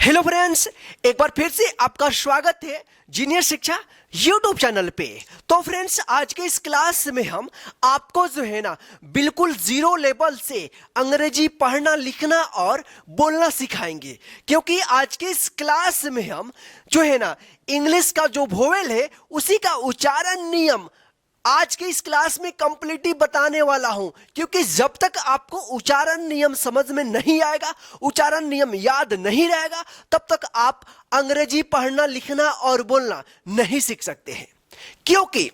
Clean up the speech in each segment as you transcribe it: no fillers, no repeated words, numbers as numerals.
Hello friends, एक बार फिर से आपका स्वागत है जीनियर शिक्षा यूट्यूब चैनल पे। तो फ्रेंड्स, आज के इस क्लास में हम आपको जो है ना बिल्कुल जीरो लेवल से अंग्रेजी पढ़ना, लिखना और बोलना सिखाएंगे। क्योंकि आज के इस क्लास में हम जो है ना इंग्लिश का जो वोवेल है उसी का उच्चारण नियम आज के इस क्लास में कंप्लीटली बताने वाला हूं। क्योंकि जब तक आपको उच्चारण नियम समझ में नहीं आएगा, उच्चारण नियम याद नहीं रहेगा, तब तक आप अंग्रेजी पढ़ना, लिखना और बोलना नहीं सीख सकते हैं। क्योंकि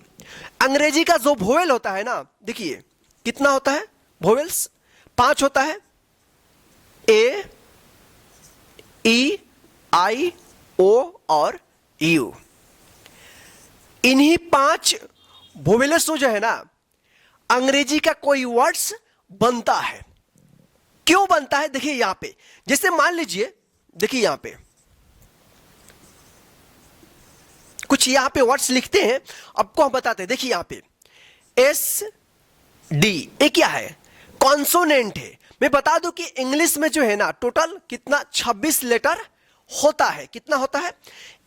अंग्रेजी का जो वोवेल होता है ना, देखिए कितना होता है वोवेल्स, 5 होता है। ए, ई, आई, ओ और यू। इन्हीं 5 वोवेल्स जो है ना अंग्रेजी का कोई वर्ड्स बनता है। क्यों बनता है? देखिए यहां पे, जैसे मान लीजिए, देखिए यहां पे कुछ यहां पे वर्ड्स लिखते हैं, आपको हम बताते हैं। देखिए यहां पे एस डी, ये क्या है? कॉन्सोनेंट है। मैं बता दूं कि इंग्लिश में जो है ना टोटल कितना 26 लेटर होता है। कितना होता है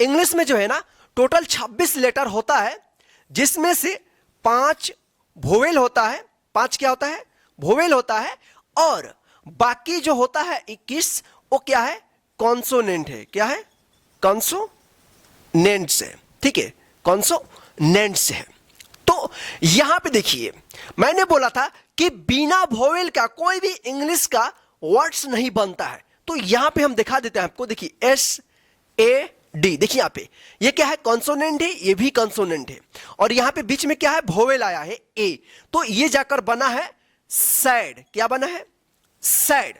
इंग्लिश में जो है ना? टोटल 26 लेटर होता है, जिसमें से 5 वोवेल होता है। 5 क्या होता है? वोवेल होता है। और बाकी जो होता है 21, वो क्या है? कॉन्सोनेंट है। क्या है? कॉन्सोनेंट से, ठीक है, कॉन्सोनेंट से है। तो यहां पे देखिए, मैंने बोला था कि बिना वोवेल का कोई भी इंग्लिश का वर्ड्स नहीं बनता है। तो यहां पे हम दिखा देते हैं आपको। देखिए एस ए डी, देखिए यहां पे ये क्या है? कॉन्सोनेंट है, ये भी कॉन्सोनेंट है। और यहां पे बीच में क्या है? वोवेल आया है ए। तो ये जाकर बना है सैड। क्या बना है? सैड।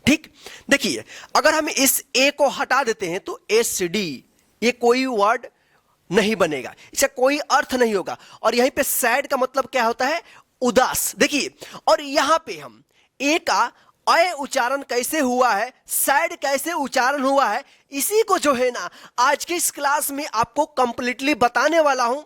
ठीक, देखिए अगर हम इस ए को हटा देते हैं तो एस डी, ये कोई वर्ड नहीं बनेगा, इसका कोई अर्थ नहीं होगा। और यहीं पे सैड का मतलब क्या होता है? उदास। देखिए, और यहां पे हम ए का अय उच्चारण कैसे हुआ है, सैड कैसे उच्चारण हुआ है, इसी को जो है ना आज के इस क्लास में आपको कंप्लीटली बताने वाला हूं।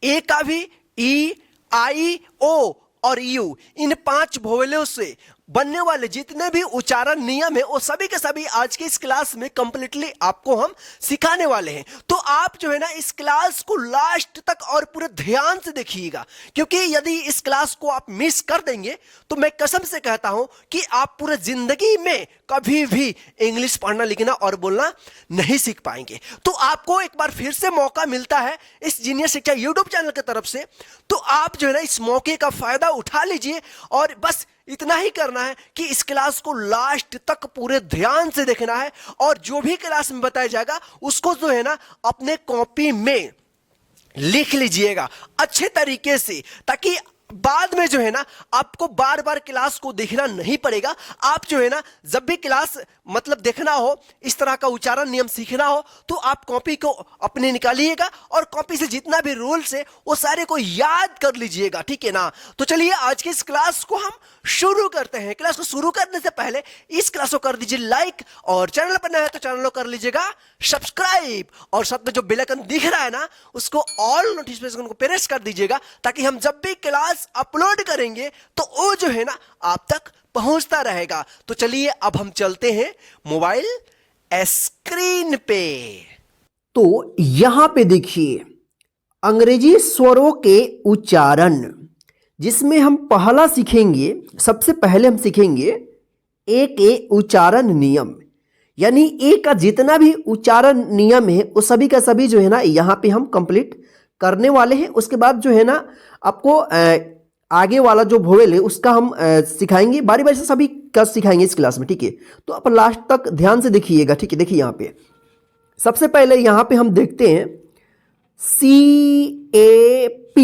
ए का भी ई, आई, ओ और यू, इन 5 वोवेलों से बनने वाले जितने भी उच्चारण नियम है वो सभी के सभी आज के इस क्लास में कंप्लीटली आपको हम सिखाने वाले हैं। तो आप जो है ना इस क्लास को लास्ट तक और पूरे ध्यान से देखिएगा। क्योंकि यदि इस क्लास को आप मिस कर देंगे तो मैं कसम से कहता हूं कि आप पूरे जिंदगी में कभी भी इंग्लिश पढ़ना, लिखना और बोलना नहीं सीख पाएंगे। तो आपको एक बार फिर से मौका मिलता है इस जीनियर शिक्षा यूट्यूब चैनल की तरफ से। तो आप जो है ना इस मौके का फायदा उठा लीजिए और बस इतना ही करना है कि इस क्लास को लास्ट तक पूरे ध्यान से देखना है। और जो भी क्लास में बताया जाएगा उसको जो है ना अपने कॉपी में लिख लीजिएगा अच्छे तरीके से, ताकि बाद में जो है ना आपको बार बार क्लास को देखना नहीं पड़ेगा। आप जो है ना जब भी क्लास मतलब देखना हो, इस तरह का उच्चारण नियम सीखना हो, तो आप कॉपी को अपने निकालिएगा और कॉपी से जितना भी रूल्स है वो सारे को याद कर लीजिएगा, ठीक है ना? तो चलिए आज की इस क्लास को हम शुरू करते हैं। क्लास को शुरू करने से पहले इस क्लास को कर दीजिए लाइक, और चैनल पर नया है तो चैनल को कर लीजिएगा सब्सक्राइब, और साथ में जो बेल आइकन दिख रहा है ना उसको ऑल नोटिफिकेशन को प्रेस कर दीजिएगा, ताकि हम जब भी क्लास अपलोड करेंगे तो वो जो है ना आप तक पहुंचता रहेगा। तो चलिए अब हम चलते हैं मोबाइल स्क्रीन पे। तो यहां पे देखिए अंग्रेजी स्वरों के उच्चारण, जिसमें हम पहला सीखेंगे, सबसे पहले हम सीखेंगे ए के उच्चारण नियम। यानी ए का जितना भी उच्चारण नियम है वो सभी का सभी जो है ना यहाँ पे हम कंप्लीट करने वाले हैं। उसके बाद जो है ना आपको आगे वाला जो वोवेल है उसका हम सिखाएंगे, बारी बारी से सभी का सिखाएंगे इस क्लास में, ठीक है? तो आप लास्ट तक ध्यान से देखिएगा, ठीक है? देखिए यहाँ पे सबसे पहले यहाँ पे हम देखते हैं CAP।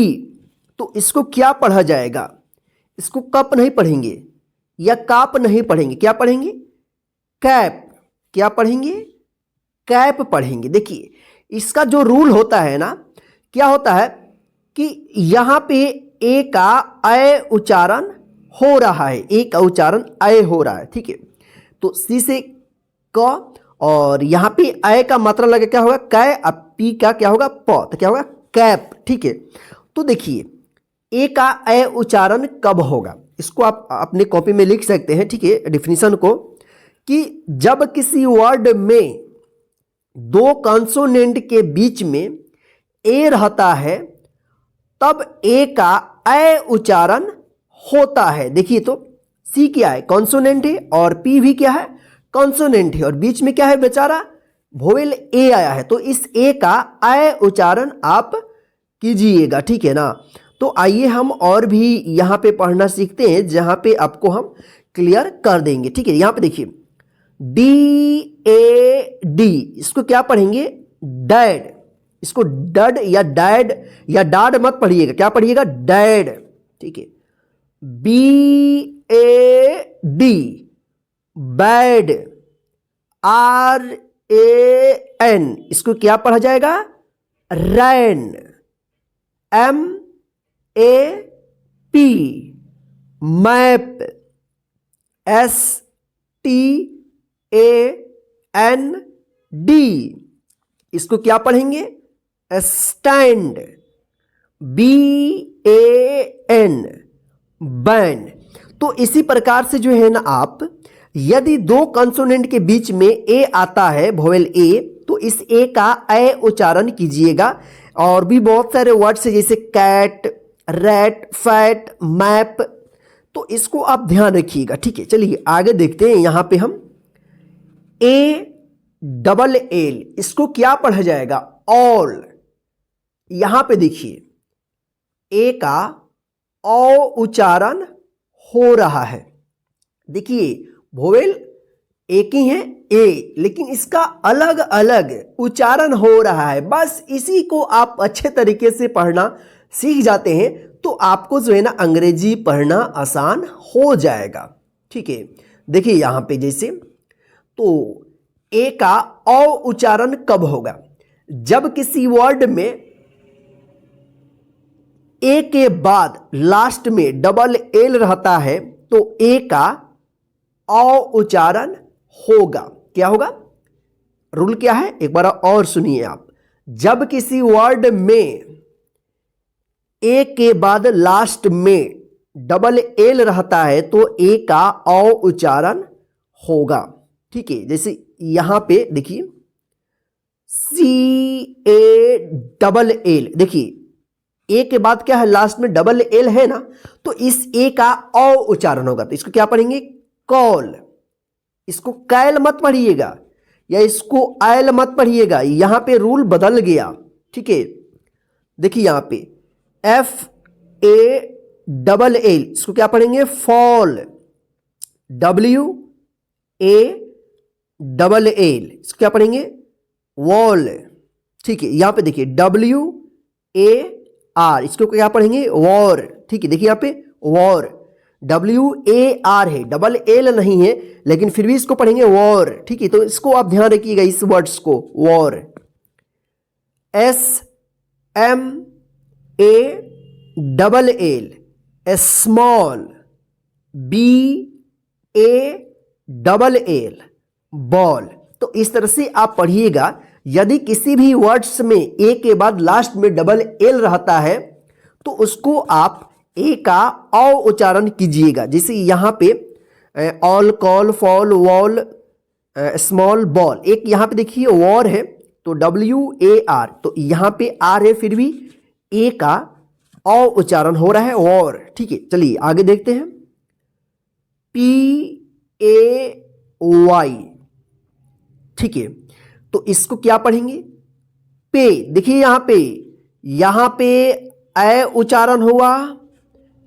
तो इसको क्या पढ़ा जाएगा? इसको कप नहीं पढ़ेंगे या काप नहीं पढ़ेंगे, क्या पढ़ेंगे? कैप। क्या पढ़ेंगे? कैप पढ़ेंगे। देखिए इसका जो रूल होता है ना, क्या होता है कि यहां पे ए का अय उच्चारण हो रहा है, ए का उच्चारण अय हो रहा है, ठीक है? तो सी से क, और यहां पे अय का मात्रा लगे क्या होगा? कै। अब पी का क्या होगा? प। तो क्या होगा? कैप, ठीक है? तो देखिए ए का अय उच्चारण कब होगा, इसको आप अपने कॉपी में लिख सकते हैं, ठीक है? डिफिनीशन को कि जब किसी वर्ड में दो कॉन्सोनेंट के बीच में ए रहता है तब ए का ऐ उच्चारण होता है। देखिए तो सी क्या है, कॉन्सोनेंट है, और पी भी क्या है, कॉन्सोनेंट है, और बीच में क्या है बेचारा, वोवेल ए आया है, तो इस ए का ऐ उच्चारण आप कीजिएगा, ठीक है ना। तो आइए हम और भी यहां पे पढ़ना सीखते हैं जहां पे आपको हम क्लियर कर देंगे, ठीक है। यहां पे देखिए डी ए डी, इसको क्या पढ़ेंगे, डैड, इसको डड या डैड या डाड मत पढ़िएगा, क्या पढ़िएगा, डैड, ठीक है। B A D, bad, R A N, इसको क्या पढ़ा जाएगा, ran, M A P, map, S T A N D, इसको क्या पढ़ेंगे, stand, B A N, ban. तो इसी प्रकार से जो है ना आप, यदि दो कंसोनेंट के बीच में ए आता है, वोवेल ए, तो इस ए का ऐ उच्चारण कीजिएगा। और भी बहुत सारे वर्ड्स है जैसे कैट, रैट, फैट, मैप, तो इसको आप ध्यान रखिएगा, ठीक है। चलिए आगे देखते हैं। यहां पे हम ए डबल एल, इसको क्या पढ़ा जाएगा, ऑल। यहां पे देखिए ए का औ उच्चारण हो रहा है। देखिए वोवेल एक ही है ए, लेकिन इसका अलग अलग उच्चारण हो रहा है। बस इसी को आप अच्छे तरीके से पढ़ना सीख जाते हैं तो आपको जो है ना अंग्रेजी पढ़ना आसान हो जाएगा, ठीक है। देखिए यहां पे जैसे तो ए का औ उच्चारण कब होगा, जब किसी वर्ड में ए के बाद लास्ट में डबल एल रहता है तो ए का औ उच्चारण होगा। क्या होगा, रूल क्या है, एक बार और सुनिए आप। जब किसी वर्ड में ए के बाद लास्ट में डबल एल रहता है तो ए का औ उच्चारण होगा, ठीक है। जैसे यहां पे देखिए सी ए डबल एल, देखिए ए के बाद क्या है, लास्ट में डबल एल है ना, तो इस ए का औ उच्चारण होगा। तो इसको क्या पढ़ेंगे, कॉल। इसको कैल मत पढ़िएगा या इसको आयल मत पढ़िएगा, यहां पे रूल बदल गया, ठीक है। देखिए यहां पे एफ ए डबल एल, इसको क्या पढ़ेंगे, fall. W A double L, इसको क्या पढ़ेंगे, वॉल, ठीक है। यहां पे देखिए डब्ल्यू ए आर, इसको क्या पढ़ेंगे, वॉर, ठीक है। देखिए यहां पे वॉर, डब्ल्यू ए आर है, डबल एल नहीं है, लेकिन फिर भी इसको पढ़ेंगे वॉर, ठीक है। तो इसको आप ध्यान रखिएगा, इस वर्ड्स को, wall. S M A double L, small. B A double L, ball. तो इस तरह से आप पढ़िएगा। यदि किसी भी वर्ड्स में ए के बाद लास्ट में डबल एल रहता है तो उसको आप ए का औ उच्चारण कीजिएगा। जैसे यहां पे all, call, fall, wall, small, ball. एक यहां पे देखिए वॉर है तो डब्ल्यू ए आर, तो यहां पे आर है, फिर भी ए का औ उच्चारण हो रहा है, वॉर, ठीक है। चलिए आगे देखते हैं। पी ए वाई, ठीक है। तो इसको क्या पढ़ेंगे, पे। देखिए यहां पे ऐ उच्चारण हुआ,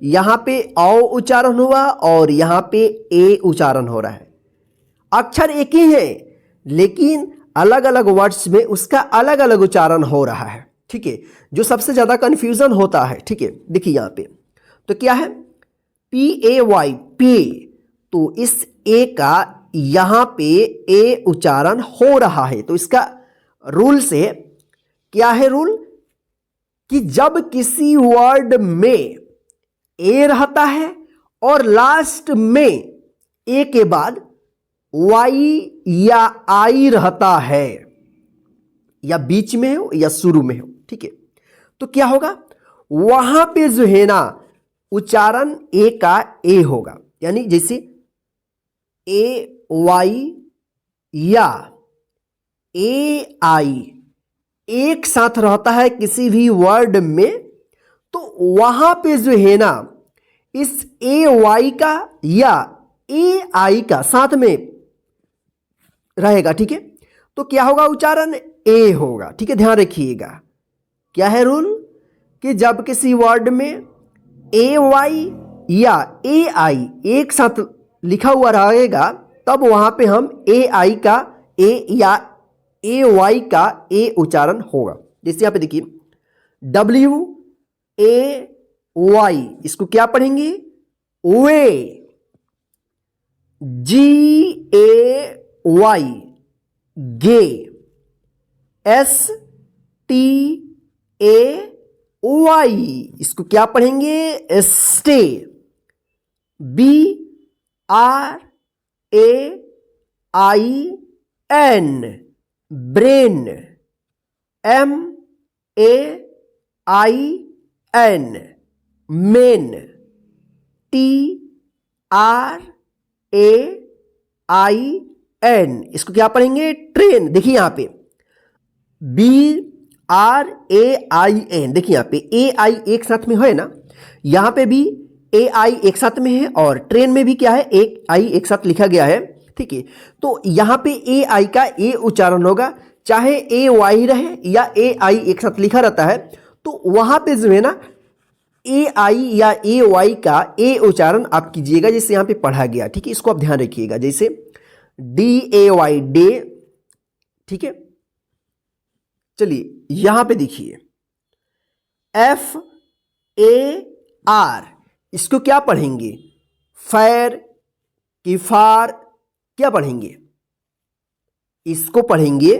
यहां पे औ उच्चारण हुआ और यहां पे ए उच्चारण हो रहा है। अक्षर एक ही है लेकिन अलग अलग वर्ड्स में उसका अलग अलग उच्चारण हो रहा है, ठीक है, जो सबसे ज्यादा कंफ्यूजन होता है, ठीक है। देखिए यहां पे तो क्या है, पी ए वाई, पे। तो इस ए का यहां पे ए उच्चारण हो रहा है, तो इसका रूल से क्या है, रूल कि जब किसी वर्ड में ए रहता है और लास्ट में ए के बाद वाई या आई रहता है, या बीच में हो या शुरू में हो, ठीक है, तो क्या होगा, वहां पे जो है ना उच्चारण ए का ए होगा। यानी जैसे ए वाई या ए आई एक साथ रहता है किसी भी वर्ड में, तो वहां पे जो है ना इस ए वाई का या ए आई का साथ में रहेगा, ठीक है। तो क्या होगा, उच्चारण ए होगा, ठीक है। ध्यान रखिएगा, क्या है रूल कि जब किसी वर्ड में ए वाई या ए आई एक साथ लिखा हुआ रहेगा तब वहां पे हम ए आई का ए या ए वाई का ए उच्चारण होगा। जैसे यहां पे देखिए डब्ल्यू ए वाई, इसको क्या पढ़ेंगे, way. G A Y, gay. S T A Y, इसको क्या पढ़ेंगे, stay. B R A I N, brain. M A I N, main. T R A I N, इसको क्या पढ़ेंगे, ट्रेन। देखिए यहां पे B R A I N, देखिए यहां पे ए आई एक साथ में है ना, यहां पे भी ए आई एक साथ में है और ट्रेन में भी क्या है, एक आई एक साथ लिखा गया है, ठीक है। तो यहां पे ए आई का ए उच्चारण होगा, चाहे ए वाई रहे या ए आई एक साथ लिखा रहता है, तो वहां पे जो है ना ए आई या ए वाई का ए उच्चारण आप कीजिएगा, जैसे यहां पे पढ़ा गया, ठीक है। इसको आप ध्यान रखिएगा, जैसे डी ए वाई, डे, ठीक है। चलिए यहां पे देखिए एफ ए आर, इसको क्या पढ़ेंगे, फैर की फार, क्या पढ़ेंगे, इसको पढ़ेंगे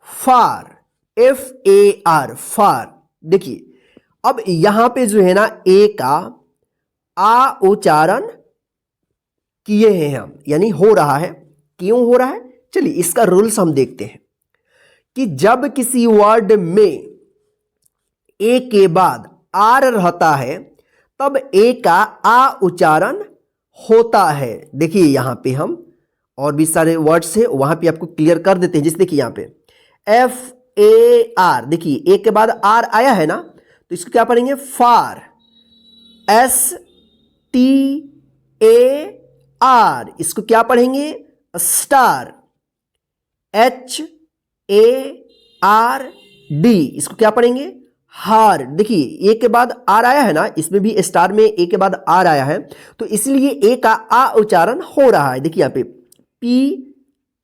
फार, एफ ए आर, फार। देखिए अब यहां पे जो है ना ए का आ उच्चारण किए हैं हम, यानी हो रहा है। क्यों हो रहा है, चलिए इसका रूल्स हम देखते हैं कि जब किसी वर्ड में ए के बाद आर रहता है तब ए का आ उच्चारण होता है। देखिए यहां पे हम और भी सारे वर्ड्स है वहां पे आपको क्लियर कर देते हैं। जैसे देखिए यहां पे एफ ए आर, देखिए ए के बाद आर आया है ना, तो इसको क्या पढ़ेंगे, फार। एस टी ए आर, इसको क्या पढ़ेंगे, star. H A R D, इसको क्या पढ़ेंगे, हार। देखिए ए के बाद आर आया है ना, इसमें भी स्टार में ए के बाद आर आया है, तो इसलिए ए का आ उच्चारण हो रहा है। देखिए यहां पे पी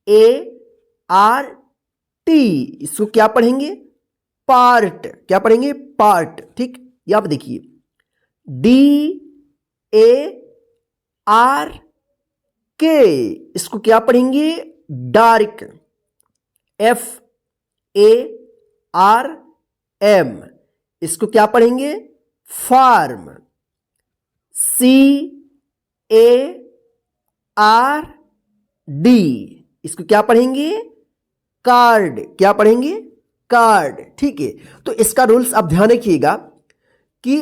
ए आर टी, इसको क्या पढ़ेंगे, पार्ट, क्या पढ़ेंगे, पार्ट, ठीक। यहां पे देखिए डी ए आर के, इसको क्या पढ़ेंगे, dark. F A R M, इसको क्या पढ़ेंगे, farm. C A R D, इसको क्या पढ़ेंगे, कार्ड, क्या पढ़ेंगे, कार्ड, ठीक है। तो इसका रूल्स आप ध्यान रखिएगा कि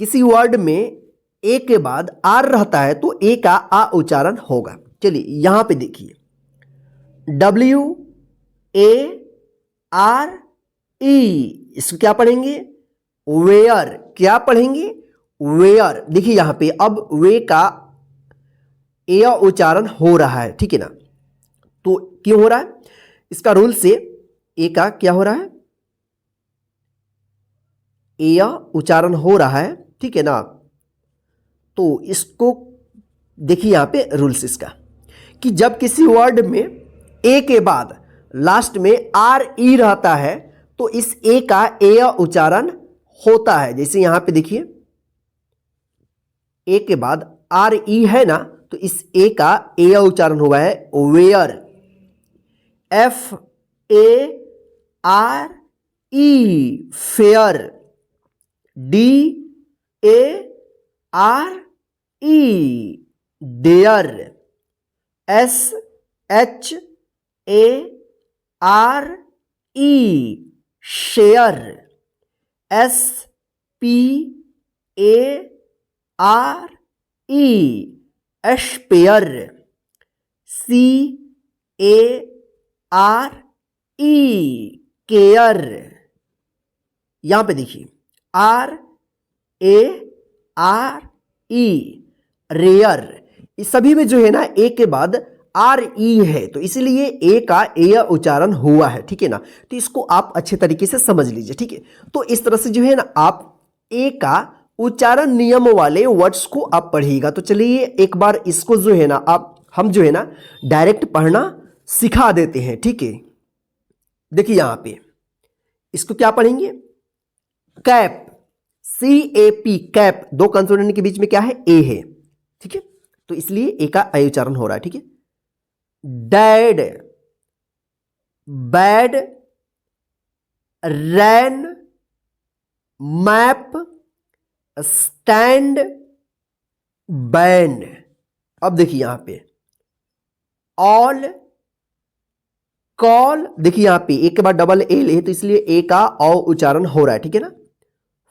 किसी वर्ड में ए के बाद आर रहता है तो ए का आ उच्चारण होगा। चलिए यहां पे देखिए डब्ल्यू ए आर ई, इसको क्या पढ़ेंगे, वेयर, क्या पढ़ेंगे, वेयर। देखिए यहां पे अब वे का ए उच्चारण हो रहा है, ठीक है ना। तो क्यों हो रहा है, इसका रूल से ए का क्या हो रहा है, ए उच्चारण हो रहा है, ठीक है ना। तो इसको देखिए यहां पे रूल्स इसका कि जब किसी वर्ड में ए के बाद लास्ट में आर ई रहता है तो इस ए का ए उच्चारण होता है। जैसे यहां पे देखिए ए के बाद आर ई है ना, तो इस ए का ए उच्चारण हुआ है where. F A R E, fare. D A R E, dare. S H A R E, share. S P A R E, spare. CARE, care. यहां पे देखिए RARE, रेयर। इस सभी में जो है ना ए के बाद RE है, तो इसीलिए ए का ए उच्चारण हुआ है, ठीक है ना। तो इसको आप अच्छे तरीके से समझ लीजिए, ठीक है। तो इस तरह से जो है ना आप ए का उच्चारण नियम वाले वर्ड्स को आप पढ़िएगा। तो चलिए एक बार इसको जो है ना हम जो है ना डायरेक्ट पढ़ना सिखा देते हैं, ठीक है। देखिए यहां पे इसको क्या पढ़ेंगे, कैप, CAP, कैप। दो कंसोनेंट के बीच में क्या है, ए है, ठीक है। तो इसलिए ए का आई उच्चारण हो रहा है, ठीक है। डैड, बैड, रैन, मैप, स्टैंड, बैंड। अब देखिए यहां पे ऑल, कॉल। देखिए यहां पे ए के बाद डबल एल है, तो इसलिए ए का औ उच्चारण हो रहा है, ठीक है ना।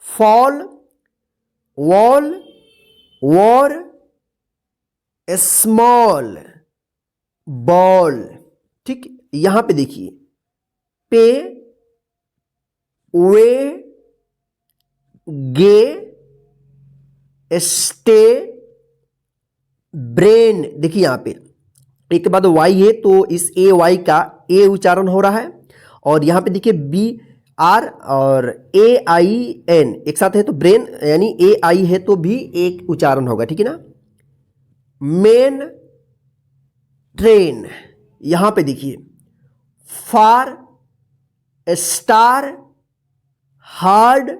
Fall, wall, war, small, ball, ठीक। यहां पे देखिए पे, वे, गे, स्टे, ब्रेन। देखिए यहां पे एक के बाद वाई है, तो इस ए वाई का ए उच्चारण हो रहा है। और यहां पे देखिए BR और AIN एक साथ है, तो ब्रेन यानी AI है तो भी एक उच्चारण होगा, ठीक है ना। Main, train. यहां पे देखिए far, star, hard,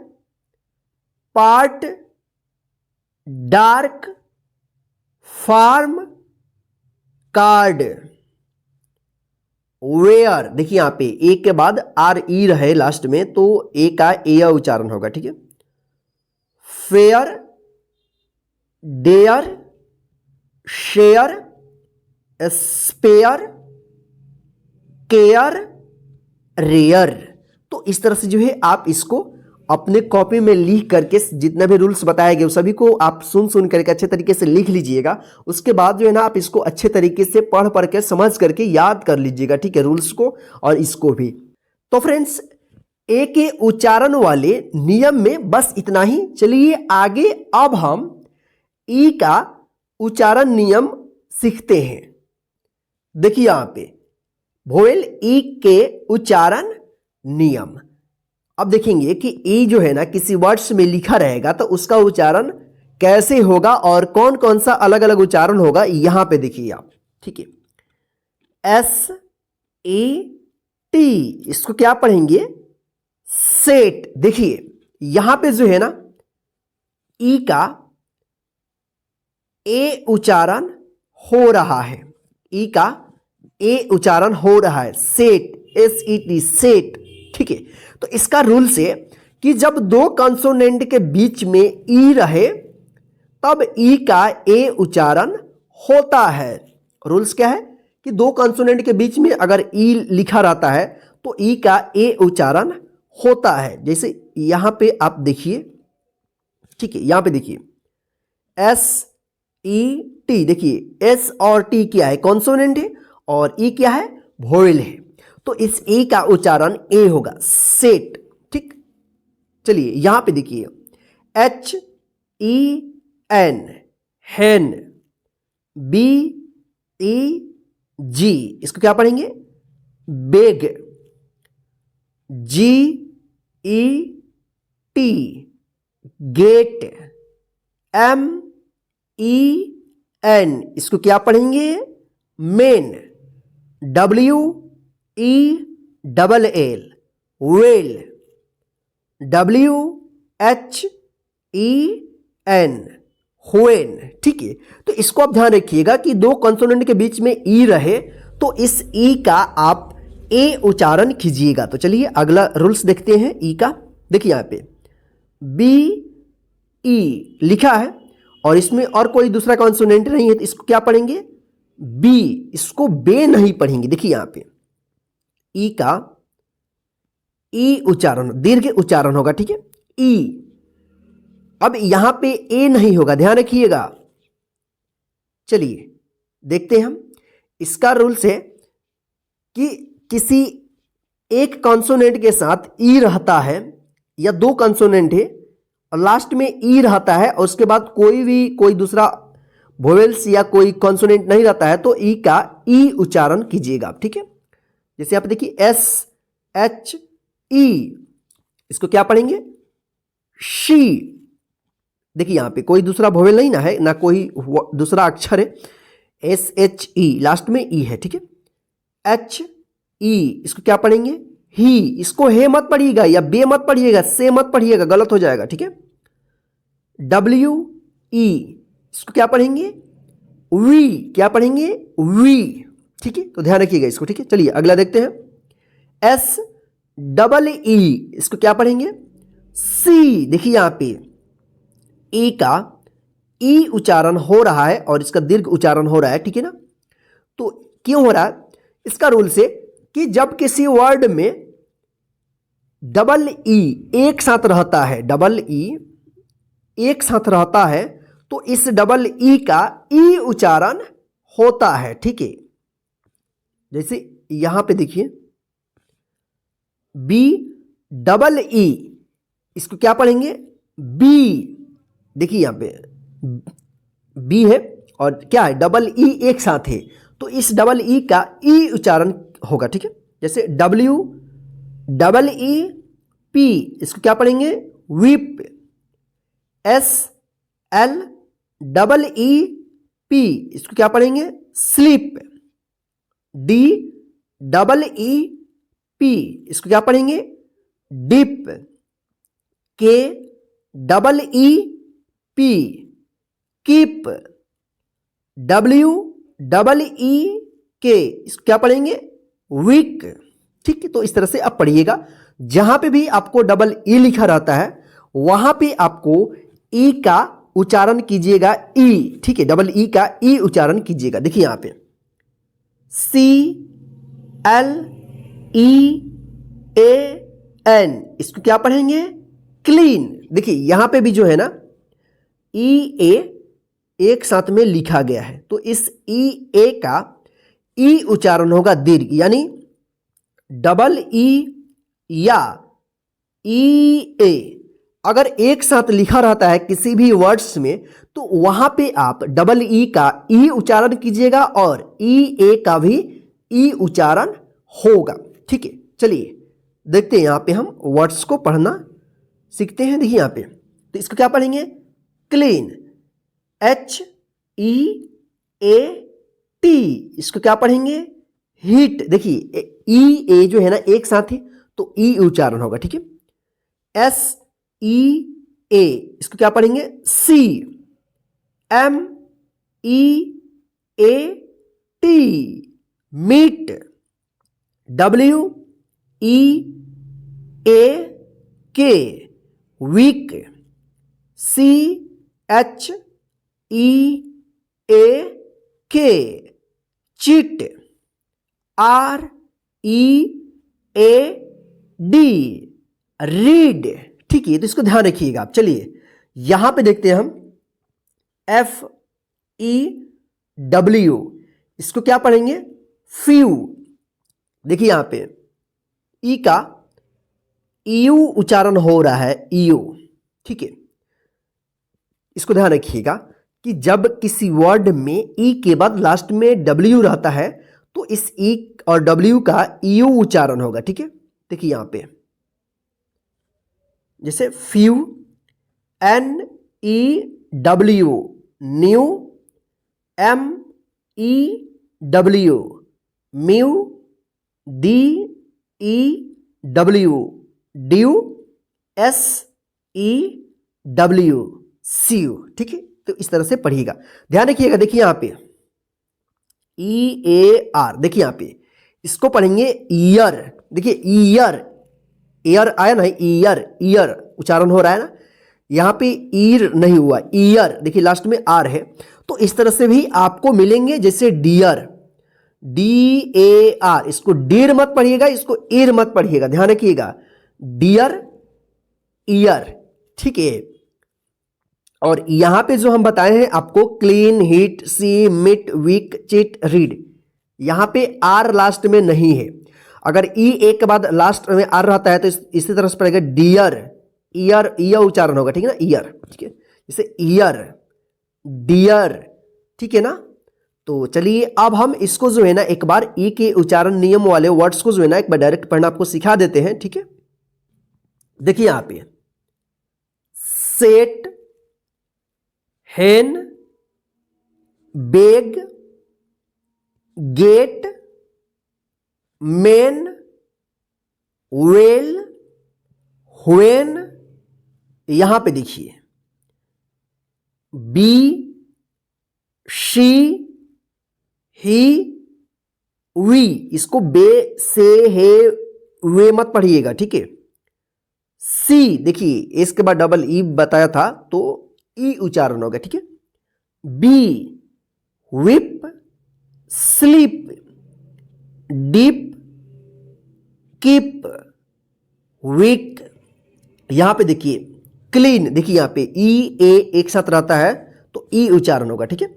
part, dark, farm, card, where. देखिए यहां पे ए के बाद RE रहे लास्ट में, तो ए का ए उच्चारण होगा, ठीक है। Fare, dare, share, spare, care, rare. तो इस तरह से जो है आप इसको अपने कॉपी में लिख करके जितने भी रूल्स बताए गए सभी को आप सुन करके अच्छे तरीके से लिख लीजिएगा। उसके बाद जो है ना आप इसको अच्छे तरीके से पढ़ के समझ करके याद कर लीजिएगा, ठीक है, रूल्स को और इसको भी। तो फ्रेंड्स ए के उच्चारण वाले नियम में बस इतना ही। चलिए आगे अब हम ई का उच्चारण नियम सीखते हैं। देखिए यहां पे वोवेल ई के उच्चारण नियम। अब देखेंगे कि ई जो है ना किसी वर्ड्स में लिखा रहेगा तो उसका उच्चारण कैसे होगा और कौन कौन सा अलग अलग उच्चारण होगा, यहां पे देखिए आप, ठीक है। SAT, इसको क्या पढ़ेंगे, सेट। देखिए यहां पे जो है ना ई का ए उच्चारण हो रहा है, ई का ए उच्चारण हो रहा है, सेट, SET, सेट, ठीक है। तो इसका रूल्स है कि जब दो कंसोनेंट के बीच में ई रहे तब ई का ए उच्चारण होता है। रूल्स क्या है कि दो कंसोनेंट के बीच में अगर ई लिखा रहता है तो ई का ए उच्चारण होता है। जैसे यहां पे आप देखिए, ठीक है, यहां पे देखिए SET। देखिए S और T क्या है, कॉन्सोनेंट है, और ई क्या है, वोवेल है। तो इस ए का उच्चारण ए होगा, सेट, ठीक। चलिए यहां पे देखिए HEN, हैन, BEG, इसको क्या पढ़ेंगे, बेग, GET, गेट, MEN, इसको क्या पढ़ेंगे, main, WELL, well, WHEN, when, ठीक है। तो इसको आप ध्यान रखिएगा कि दो कंसोनेंट के बीच में ई रहे तो इस ई का आप ए उच्चारण कीजिएगा। तो चलिए अगला रूल्स देखते हैं ई का। देखिए यहां पे BE लिखा है और इसमें और कोई दूसरा कॉन्सोनेंट नहीं है, तो इसको क्या पढ़ेंगे, बी, इसको बे नहीं पढ़ेंगे। देखिए यहां पे ई का ई उच्चारण दीर्घ उच्चारण होगा, ठीक है, ई। अब यहां पे ए नहीं होगा, ध्यान रखिएगा। चलिए देखते हैं हम इसका रूल्स है कि किसी एक कॉन्सोनेंट के साथ ई रहता है या दो कॉन्सोनेंट है और लास्ट में ई रहता है और उसके बाद कोई दूसरा वोवेल्स या कोई कॉन्सोनेंट नहीं रहता है तो ई का ई उच्चारण कीजिएगा, ठीक है। जैसे आप देखिए एस एच ई, इसको क्या पढ़ेंगे? शी। देखिए यहां पे कोई दूसरा वोवेल नहीं ना है, ना कोई दूसरा अक्षर है, एस एच ई, लास्ट में ई है, ठीक है। एच ई, इसको क्या पढ़ेंगे? ही। इसको हे मत पढ़िएगा या बे मत पढ़िएगा, से मत पढ़िएगा, गलत हो जाएगा, ठीक है। डब्ल्यू ई, इसको क्या पढ़ेंगे? वी। क्या पढ़ेंगे? वी, ठीक है। तो ध्यान रखिएगा इसको, ठीक है। चलिए अगला देखते हैं। एस डबल ई, इसको क्या पढ़ेंगे? सी। देखिए यहां पे ई का ई उच्चारण हो रहा है और इसका दीर्घ उच्चारण हो रहा है, ठीक है ना। तो क्यों हो रहा है? इसका रूल से कि जब किसी वर्ड में डबल ई एक साथ रहता है, डबल ई एक साथ रहता है तो इस डबल ई का ई उच्चारण होता है, ठीक है। जैसे यहां पे देखिए बी डबल ई, इसको क्या पढ़ेंगे? बी। देखिए यहां पे बी है और क्या है? डबल ई एक साथ है तो इस डबल ई का ई उच्चारण होगा, ठीक है। जैसे डब्ल्यू डबल ई पी, इसको क्या पढ़ेंगे? Weep. S L double E P, इसको क्या पढ़ेंगे? Sleep. D double E P, इसको क्या पढ़ेंगे? डिप। के double E P, keep. W double E के, इसको क्या पढ़ेंगे? वीक, ठीक है। तो इस तरह से आप पढ़िएगा, जहां पे भी आपको डबल ई लिखा रहता है वहां पे आपको ई का उच्चारण कीजिएगा, ई, ठीक है। डबल ई का ई उच्चारण कीजिएगा। देखिए यहां पे सी एल ई ए एन, इसको क्या पढ़ेंगे? क्लीन। देखिए यहां पे भी जो है ना ई ए एक साथ में लिखा गया है तो इस ई ए का ई उच्चारण होगा दीर्घ, यानी डबल ई या ई ए अगर एक साथ लिखा रहता है किसी भी वर्ड्स में तो वहां पे आप डबल ई का ई उच्चारण कीजिएगा और ई ए का भी ई उच्चारण होगा, ठीक है। चलिए देखते हैं यहां पे हम वर्ड्स को पढ़ना सीखते हैं। देखिए यहां पे तो इसको क्या पढ़ेंगे? Clean. H E A T, इसको क्या पढ़ेंगे? हीट। देखिए ई ए जो है ना एक साथ है तो ई उच्चारण होगा, ठीक है। एस ई ए, इसको क्या पढ़ेंगे? Sea. M E A T, meat. W E A K, weak. C H E A K, cheat. R E A D, read, ठीक है। तो इसको ध्यान रखिएगा आप। चलिए यहां पे देखते हैं हम एफ ई डब्ल्यू, इसको क्या पढ़ेंगे? फ्यू। देखिए यहां पे ई का यू उच्चारण हो रहा है, यू, ठीक है। इसको ध्यान रखिएगा कि जब किसी वर्ड में ई के बाद लास्ट में डब्ल्यू रहता है तो इस ई और डब्ल्यू का यू उच्चारण होगा, ठीक है। देखिए यहां पे जैसे few, N E W, new. M E W, mew. D E W, dew. S E W, sew, ठीक है। तो इस तरह से पढ़िएगा, ध्यान रखिएगा। देखिए यहां पे ई ए आर, देखिए यहां पे इसको पढ़ेंगे ईयर। देखिए ईयर, ईयर आया ना, ईयर, ईयर उच्चारण हो रहा है ना, यहां पे ईर नहीं हुआ, ईयर। देखिए लास्ट में आर है तो इस तरह से भी आपको मिलेंगे, जैसे डियर, डी ए आर, इसको डीर मत पढ़िएगा, इसको ईर मत पढ़िएगा, ध्यान रखिएगा। डियर, ईयर, ठीक है। और यहां पे जो हम बताए हैं आपको क्लीन, हिट, सी, मिट, वीक, चिट, रीड, यहां पे आर लास्ट में नहीं है। अगर ई एक के बाद लास्ट में आर रहता है तो इसी तरह से पड़ेगा डियर, ईयर, ईयर उच्चारण होगा, ठीक है ना, ईयर, ठीक है, जैसे ईयर, डियर, ठीक है ना। तो चलिए अब हम इसको जो है ना एक बार ई के उच्चारण नियम वाले वर्ड्स को जो है ना एक बार डायरेक्ट पढ़ना आपको सिखा देते हैं, ठीक है। देखिए यहां पे set, hen, beg, get, men, well, when, यहां पे देखिए बी, शी, ही, वी, इसको बे, से, हे, वे मत पढ़िएगा, ठीक है। सी, देखिए इसके बाद डबल ई बताया था तो ई उच्चारण होगा, ठीक है। Be, whip, sleep, deep, keep, week, यहां पे देखिए क्लीन, देखिए यहां पे ई ए एक साथ रहता है तो ई उच्चारण होगा, ठीक है।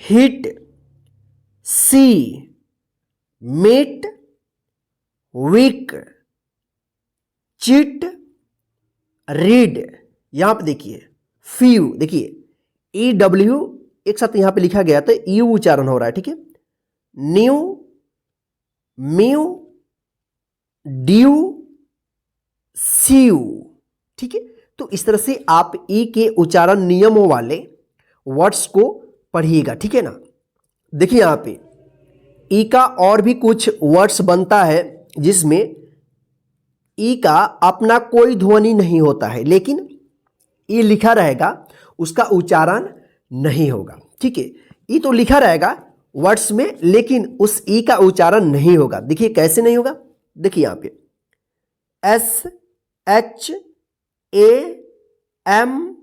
हिट, सी, मीट, वीक, चिट, रीड, यहां पे देखिए फ्यू, देखिए ई डब्ल्यू एक साथ यहां पे लिखा गया तो यू उच्चारण हो रहा है, ठीक है। न्यू, म्यू, ड्यू, सीयू, ठीक है। तो इस तरह से आप ई के उच्चारण नियमों वाले वर्ड्स को पढ़िएगा, ठीक है ना। देखिए यहां पे ई का और भी कुछ वर्ड्स बनता है जिसमें ई का अपना कोई ध्वनि नहीं होता है, लेकिन ई लिखा रहेगा, उसका उच्चारण नहीं होगा, ठीक है। ई तो लिखा रहेगा वर्ड्स में लेकिन उस ई का उच्चारण नहीं होगा। देखिए कैसे नहीं होगा, देखिए यहां पे एस, एच, ए, एम,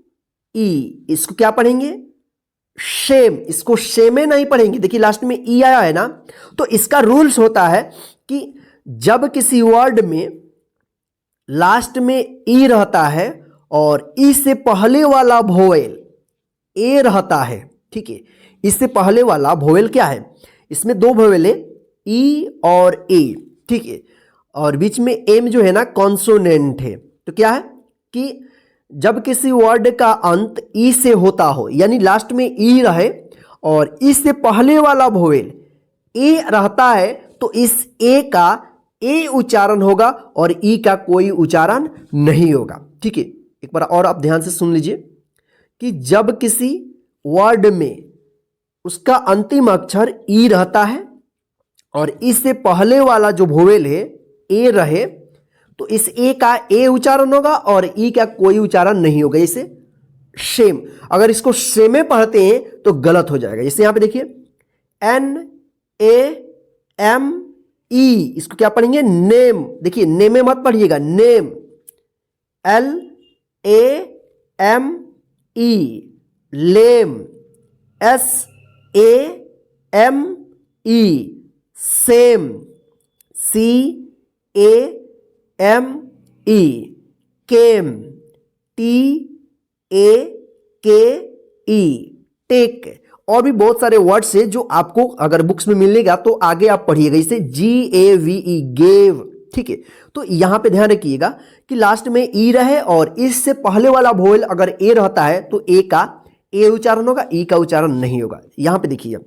ई, इसको क्या पढ़ेंगे, शेम, इसको शेमे नहीं पढ़ेंगे। देखिए लास्ट में ई आया है ना, तो इसका रूल्स होता है कि जब किसी वर्ड में लास्ट में ई रहता है और ई से पहले वाला वोवेल ए रहता है, ठीक है। इससे पहले वाला वोवेल क्या है, इसमें दो वोवेल है ई और ए, ठीक है, और बीच में एम जो है ना कॉन्सोनेंट है। तो क्या है कि जब किसी वर्ड का अंत ई से होता हो, यानी लास्ट में ई रहे और ई से पहले वाला वोवेल ए रहता है, तो इस ए का ए उच्चारण होगा और ई का कोई उच्चारण नहीं होगा, ठीक है। एक बार और आप ध्यान से सुन लीजिए कि जब किसी वर्ड में उसका अंतिम अक्षर ई रहता है और इससे पहले वाला जो वोवेल है ए रहे, तो इस ए का ए उच्चारण होगा और ई का कोई उच्चारण नहीं होगा। जैसे शेम, अगर इसको शेमे पढ़ते हैं तो गलत हो जाएगा। जैसे यहां पे देखिए एन, ए, एम, ई, इसको क्या पढ़ेंगे, नेम, देखिए नेमे मत पढ़िएगा, नेम, एल, ए, एम, ई, लेम, एस, ए, एम, ई, सेम, सी, ए, एम, ई, केम, टी, ए, के, ई, टेक, और भी बहुत सारे वर्ड्स है जो आपको अगर बुक्स में मिलेगा तो आगे आप पढ़िएगा। जैसे GAVE, गेव, ठीक है। तो यहां पे ध्यान रखिएगा कि लास्ट में ई रहे और इससे पहले वाला वोवेल अगर ए रहता है तो ए का ए उच्चारण होगा, ई का उच्चारण नहीं होगा। यहां पे देखिए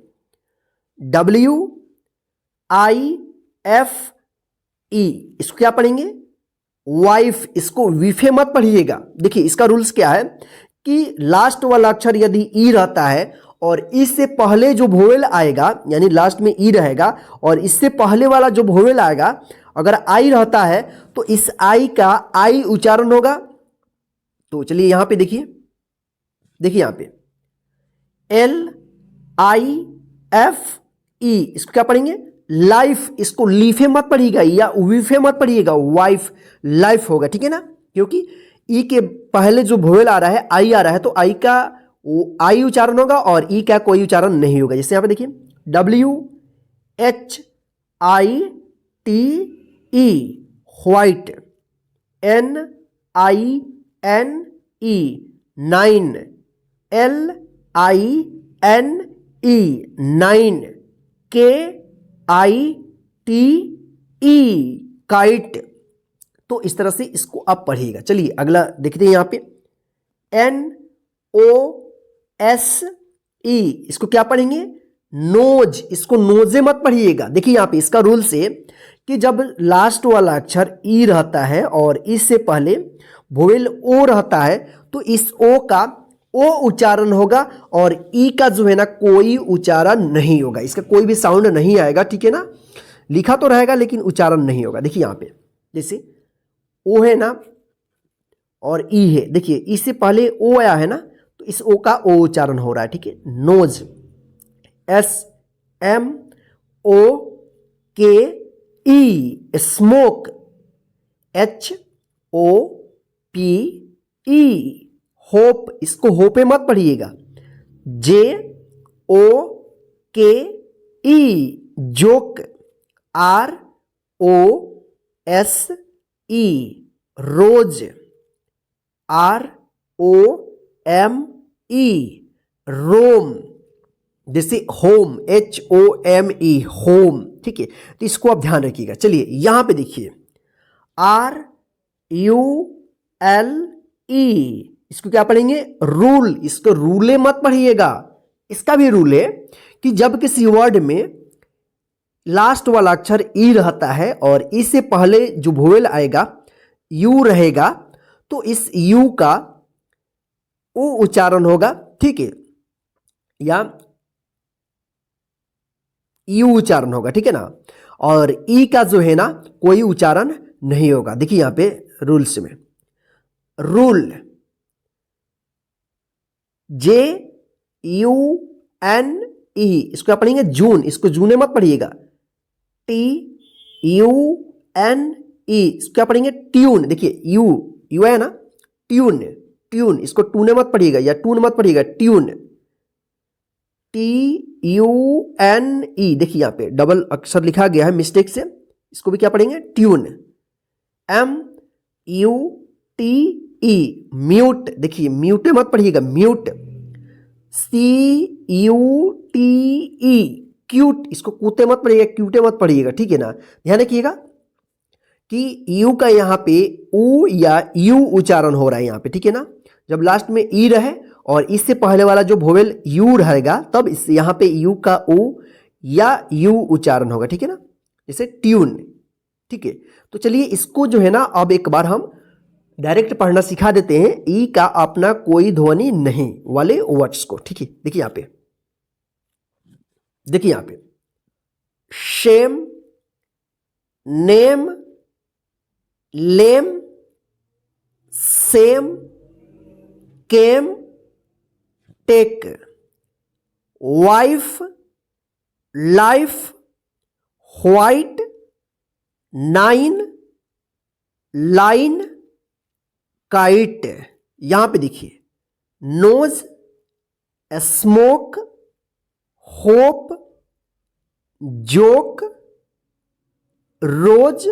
WIFE, इसको क्या पढ़ेंगे, वाइफ, इसको विफे मत पढ़िएगा। देखिए इसका रूल्स क्या है कि लास्ट वाला अक्षर यदि ई रहता है और इससे पहले जो वोवेल आएगा, यानी लास्ट में ई रहेगा और इससे पहले वाला जो वोवेल आएगा अगर आई रहता है तो इस आई का आई उच्चारण होगा। तो चलिए यहां पे देखिए यहां पे LIFE, इसको क्या पढ़ेंगे, लाइफ, इसको लीफे मत पढ़िएगा या विफे मत पढ़िएगा, वाइफ, लाइफ होगा, ठीक है ना। क्योंकि ई के पहले जो वोवेल आ रहा है आई आ रहा है तो आई का आई उच्चारण होगा और ई का कोई उच्चारण नहीं होगा। जैसे यहां पे देखिए WHITE, white, NINE, nine, LINE, nine, KEY, kite. तो इस तरह से इसको आप पढ़िएगा। चलिए अगला देखते हैं यहाँ पे NOSE, इसको क्या पढ़ेंगे? नोज। इसको नोजे मत पढ़िएगा। देखिए यहाँ पे इसका रूल से कि जब लास्ट वाला अक्षर ई रहता है और इससे पहले वोवेल ओ रहता है तो इस ओ का ओ उच्चारण होगा और ई का जो है ना कोई उच्चारण नहीं होगा, इसका कोई भी साउंड नहीं आएगा, ठीक है ना। लिखा तो रहेगा लेकिन उच्चारण नहीं होगा। देखिए यहाँ पे जैसे ओ है ना और ई है, देखिए इससे पहले ओ आया है ना तो इस ओ का ओ उच्चारण हो रहा है, ठीक है। Nose, SMOKE, smoke, HOPE, hope. इसको होपे मत पढ़िएगा। JOKE, joke, ROSE, rose, ROME, Rome. जैसे होम, HOME, होम, ठीक है। तो इसको आप ध्यान रखिएगा। चलिए यहां पे देखिए RULE, इसको क्या पढ़ेंगे? रूल। इसको रूले मत पढ़िएगा। इसका भी रूल है कि जब किसी वर्ड में लास्ट वाला अक्षर ई रहता है और इससे पहले जो वोवेल आएगा यू रहेगा तो इस यू का ओ उच्चारण होगा, ठीक है, या यू उच्चारण होगा, ठीक है ना। और ई का जो है ना कोई उच्चारण नहीं होगा। देखिए यहां पे रूल्स में रूल JUNE, इसको आप पढ़ेंगे जून। इसको जूने मत पढ़िएगा। TUNE, इसको क्या पढ़ेंगे? ट्यून। देखिए यू है ना, ट्यून। इसको टूने मत पढ़िएगा या टून मत पढ़िएगा, ट्यून। TUNE, देखिए यहाँ पे डबल अक्षर लिखा गया है मिस्टेक से, इसको भी क्या पढ़ेंगे? ट्यून। MUTE, mute. देखिए म्यूटे मत पढ़िएगा, म्यूट। CUTE, cute. इसको कूते मत पढ़िएगा, क्यूटे मत पढ़िएगा, ठीक है ना। ध्यान रखिएगा कि यू का यहाँ पे ऊ या यू उच्चारण हो रहा है यहाँ पे, ठीक है ना। जब लास्ट में ई रहे और इससे पहले वाला जो वोवेल यू रहेगा तब इस यहाँ पे यू का ऊ या यू उच्चारण होगा, ठीक है ना। जैसे ट्यून, ठीक है। तो चलिए इसको जो है ना अब एक बार हम डायरेक्ट पढ़ना सिखा देते हैं, ई का अपना कोई ध्वनि नहीं वाले वर्ड्स को, ठीक है। देखिए यहाँ पे, देखिए यहाँ पे shame, name, lame, same, came, take, wife, life, white, nine, line, kite. यहां पे देखिए nose, smoke, hope, joke, rose,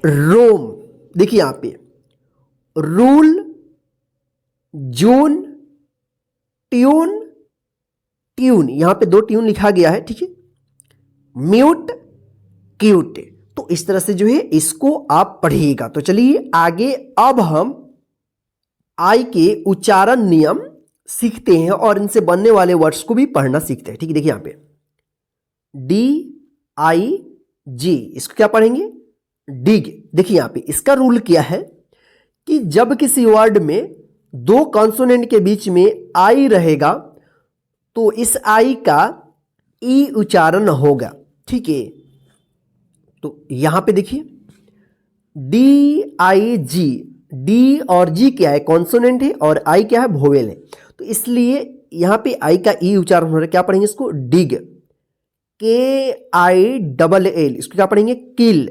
roam. देखिए यहां पे रूल, जून, ट्यून, ट्यून। यहां पे 2 ट्यून लिखा गया है, ठीक है। Mute, cute. तो इस तरह से जो है इसको आप पढ़िएगा। तो चलिए आगे अब हम आई के उच्चारण नियम सीखते हैं और इनसे बनने वाले वर्ड्स को भी पढ़ना सीखते हैं, ठीक है। देखिए यहां पे DIG, इसको क्या पढ़ेंगे? डिग। देखिए यहां पे इसका रूल क्या है कि जब किसी वर्ड में 2 कॉन्सोनेंट के बीच में आई रहेगा तो इस आई का ई उच्चारण होगा, ठीक है। तो यहां पे देखिए DIG, डी और जी क्या है? कॉन्सोनेंट है और आई क्या है? वोवेल है। तो इसलिए यहां पे आई का ई उच्चारण हो रहा है, क्या पढ़ेंगे इसको? डिग। KILL, इसको क्या पढ़ेंगे? Kill.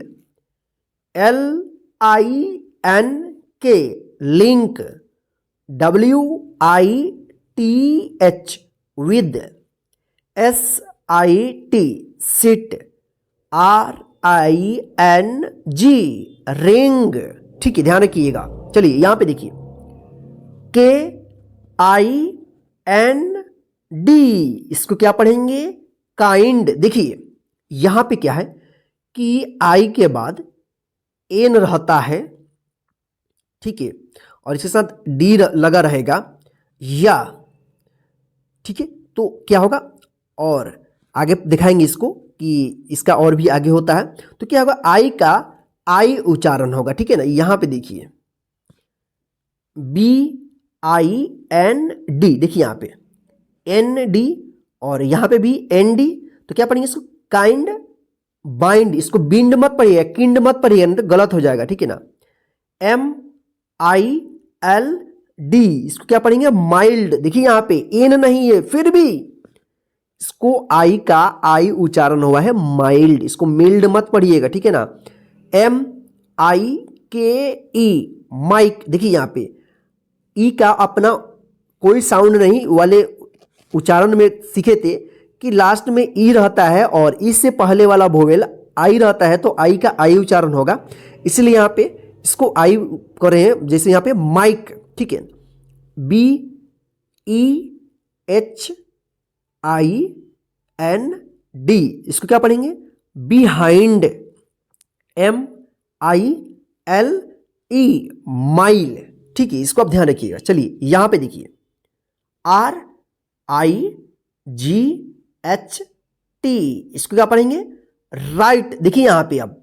LINK, link. WITH, with. SIT, sit. RING, ring, ठीक है। ध्यान रखिएगा। चलिए यहां पे देखिए KIND, इसको क्या पढ़ेंगे? काइंड। देखिए यहां पे क्या है कि आई के बाद एन रहता है, ठीक है, और इसके साथ डी लगा रहेगा या, ठीक है, तो क्या होगा, और आगे दिखाएंगे इसको कि इसका और भी आगे होता है। तो क्या होगा, आई का आई उच्चारण होगा, ठीक है ना। यहां पे देखिए BIND, देखिए यहां पे ND और यहां पे भी ND, तो क्या पढ़ेंगे इसको, काइंड बाइंड, इसको बिंड मत पढ़िएगा, किंड मत पढ़िएगा, नहीं तो गलत हो जाएगा, ठीक है ना। MILD, इसको क्या पढ़ेंगे, माइल्ड, देखिए यहां पे एन नहीं है, फिर भी इसको आई का आई उच्चारण हुआ है माइल्ड, इसको मिल्ड मत पढ़िएगा, ठीक है ना। MIKE, माइक, देखिए यहां पे ई का अपना कोई साउंड नहीं वाले उच्चारण में सीखे थे कि लास्ट में ई रहता है और इससे पहले वाला वोवेल आई रहता है, तो आई का आई उच्चारण होगा, इसलिए यहाँ पे इसको आई कर रहे हैं, जैसे यहाँ पे माइक, ठीक है। BEHIND, इसको क्या पढ़ेंगे, बिहाइंड। MILE, माइल, ठीक है, इसको आप ध्यान रखिएगा। चलिए यहां पे देखिए RIGHT, इसको क्या पढ़ेंगे, राइट। देखिए यहां पे अब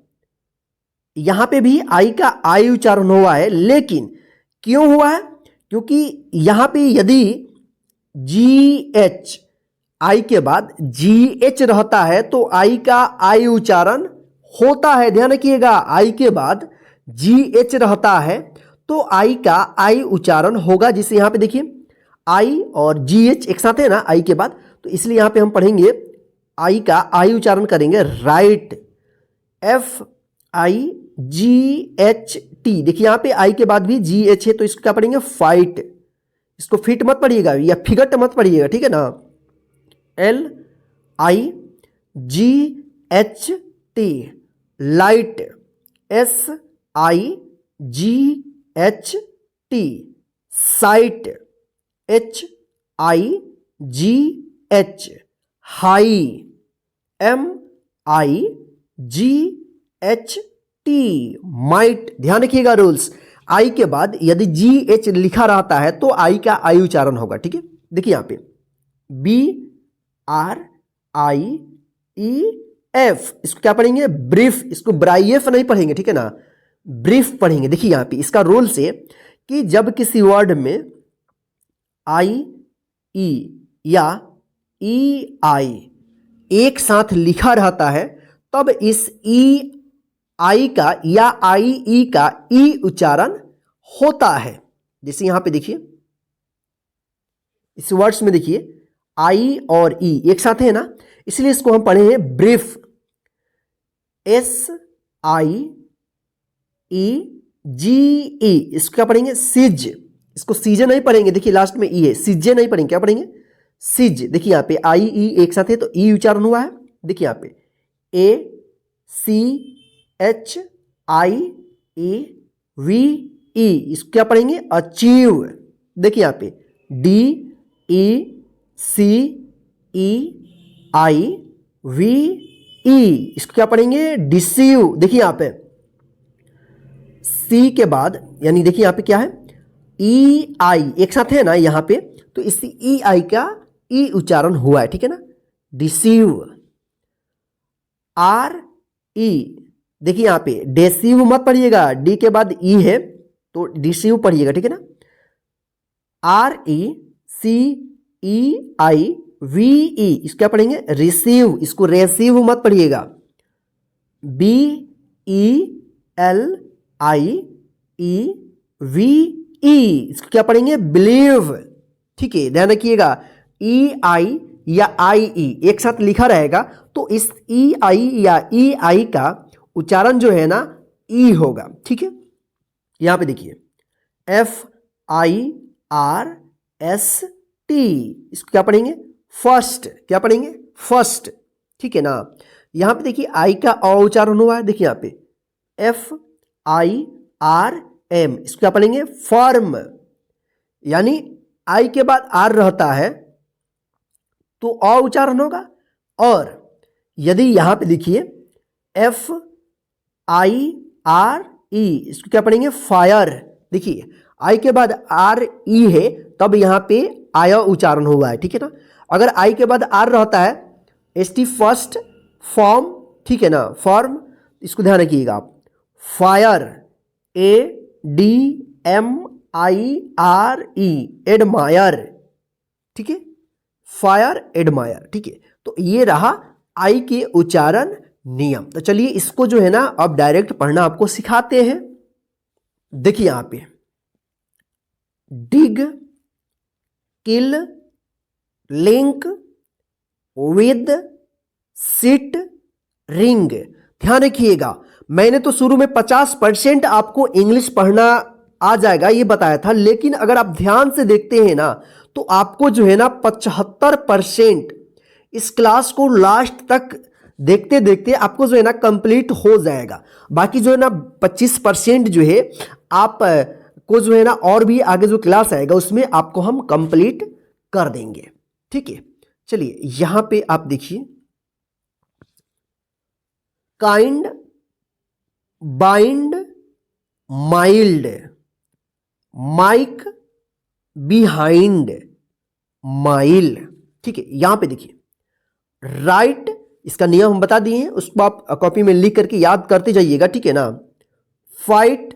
यहां पे भी आई का आई उच्चारण हुआ है, लेकिन क्यों हुआ है, क्योंकि यहां पे यदि GH आई के बाद GH रहता है तो आई का आई उच्चारण होता है, ध्यान रखिएगा। आई के बाद GH रहता है तो आई का आई उच्चारण होगा, जिसे यहां पे देखिए आई और GH एक साथ है ना आई के बाद, तो इसलिए यहां पे हम पढ़ेंगे आई का आई उच्चारण करेंगे राइट, FIGHT। देखिए यहां पे आई के बाद भी GH है तो इसको क्या पढ़ेंगे, फाइट, इसको फिट मत पढ़िएगा या फिगट मत पढ़िएगा, ठीक है ना। LIGHT, light, SIGHT, site, HIGH, high, MIGHT, might. ध्यान रखिएगा रूल्स, आई के बाद यदि GH लिखा रहता है तो आई का आई उच्चारण होगा, ठीक है। देखिए यहां पे BRIEF, इसको क्या पढ़ेंगे, ब्रीफ, इसको ब्राइएफ नहीं पढ़ेंगे, ठीक है ना, ब्रीफ पढ़ेंगे। देखिए यहां पे इसका रूल से कि जब किसी वर्ड में IE या EI एक साथ लिखा रहता है तब इस EI का या IE का ई उच्चारण होता है। जैसे यहां पे देखिए इस वर्ड्स में देखिए आई और ई एक साथ है ना, इसलिए इसको हम पढ़े हैं ब्रीफ, SIEGE, इसको क्या पढ़ेंगे, सिज, इसको सीजे नहीं पढ़ेंगे, देखिए लास्ट में ई है, सिजे नहीं पढ़ेंगे, क्या पढ़ेंगे, सिज। देखिए यहां पे आई ई एक साथ है तो ई उच्चारण हुआ है। देखिए यहां पे ACHIEVE, इसको क्या पढ़ेंगे, अचीव। देखिए यहां पे DECEIVE, इसको क्या पढ़ेंगे, डिसीव। देखिए यहां पे सी के बाद यानी देखिए यहां पे क्या है, EI एक साथ है ना यहां पे, तो इस EI का ई उच्चारण हुआ है, ठीक है ना, डिसीव। RE, देखिए यहां पे डेसीव मत पढ़िएगा, डी के बाद ई है तो डिसीव पढ़िएगा, ठीक है ना। RECEIVE, इसको क्या पढ़ेंगे, रिसीव, इसको रेसीव मत पढ़िएगा। BELIEVE, इसको क्या पढ़ेंगे, बिलीव, ठीक है, ध्यान रखिएगा। EI या IE एक साथ लिखा रहेगा तो इस EI या EI का उच्चारण जो है ना ई होगा, ठीक है। यहां पे देखिए FIRST, इसको क्या पढ़ेंगे, फर्स्ट, क्या पढ़ेंगे, फर्स्ट, ठीक है ना। यहां पे देखिए आई का अ उच्चारण हुआ है, देखिए यहां पे FIRM, इसको क्या पढ़ेंगे, फर्म, यानी आई के बाद आर रहता है तो अ उच्चारण होगा, और यदि यहां पे देखिए FIRE, इसको क्या पढ़ेंगे? फायर। देखिए आई के बाद RE है, तब यहां पे आया उच्चारण हुआ है, ठीक है ना। अगर आई के बाद R रहता है, ST फर्स्ट फॉर्म, ठीक है ना, फॉर्म, इसको ध्यान रखिएगा आप। फायर, ADMIRE, एडमायर, ठीक है, फायर एडमायर, ठीक है। तो ये रहा आई के उच्चारण नियम। तो चलिए इसको जो है ना अब डायरेक्ट पढ़ना आपको सिखाते हैं। देखिए यहां पे डिग, किल, लिंक, विद, सिट, रिंग। ध्यान रखिएगा, मैंने तो शुरू में 50% आपको इंग्लिश पढ़ना आ जाएगा ये बताया था, लेकिन अगर आप ध्यान से देखते हैं ना तो आपको जो है ना 75% इस क्लास को लास्ट तक देखते देखते आपको जो है ना कंप्लीट हो जाएगा। बाकी जो है ना 25% जो है आप को जो है ना और भी आगे जो क्लास आएगा उसमें आपको हम कंप्लीट कर देंगे, ठीक है। चलिए यहां पे आप देखिए kind, bind, mild, mike, behind, mile, ठीक है। यहां पे देखिए राइट, इसका नियम हम बता दिए हैं, उसको आप कॉपी में लिख करके याद करते जाइएगा, ठीक है ना। Fight,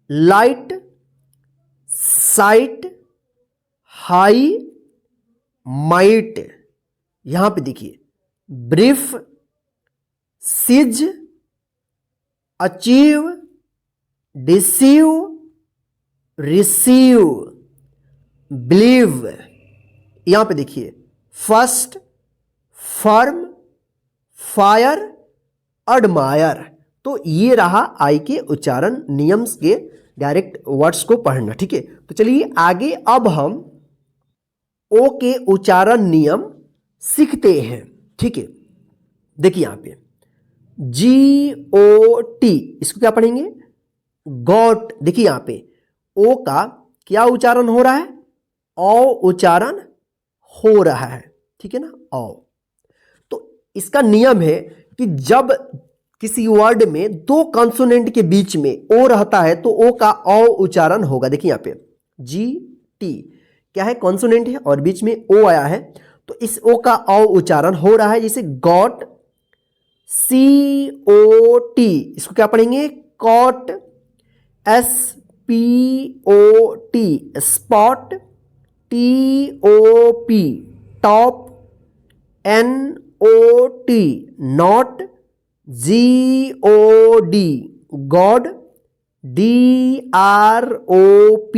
light, site, high, might. यहां पे देखिए ब्रीफ, सिज, अचीव, डिसीव, रिसीव, बिलीव। यहां पे देखिए फर्स्ट, फर्म, फायर, एडमायर। तो ये रहा आई के उच्चारण नियम के डायरेक्ट वर्ड्स को पढ़ना, ठीक है। तो चलिए आगे अब हम ओ के उच्चारण नियम सीखते हैं, ठीक है। देखिए यहां पे GOT, इसको क्या पढ़ेंगे? गॉट। देखिए यहां पे ओ का क्या उच्चारण हो रहा है? औ उच्चारण हो रहा है, ठीक है ना, औ। तो इसका नियम है कि जब किसी वर्ड में दो कॉन्सोनेंट के बीच में ओ रहता है तो ओ का औ उच्चारण होगा। देखिए यहां पे GT क्या है? कॉन्सोनेंट है और बीच में ओ आया है, तो इस ओ का औ उच्चारण हो रहा है। जैसे गॉट, COT, इसको क्या पढ़ेंगे? Cot. SPOT, spot. TOP, top. NOT, not. GOD, god. DROP,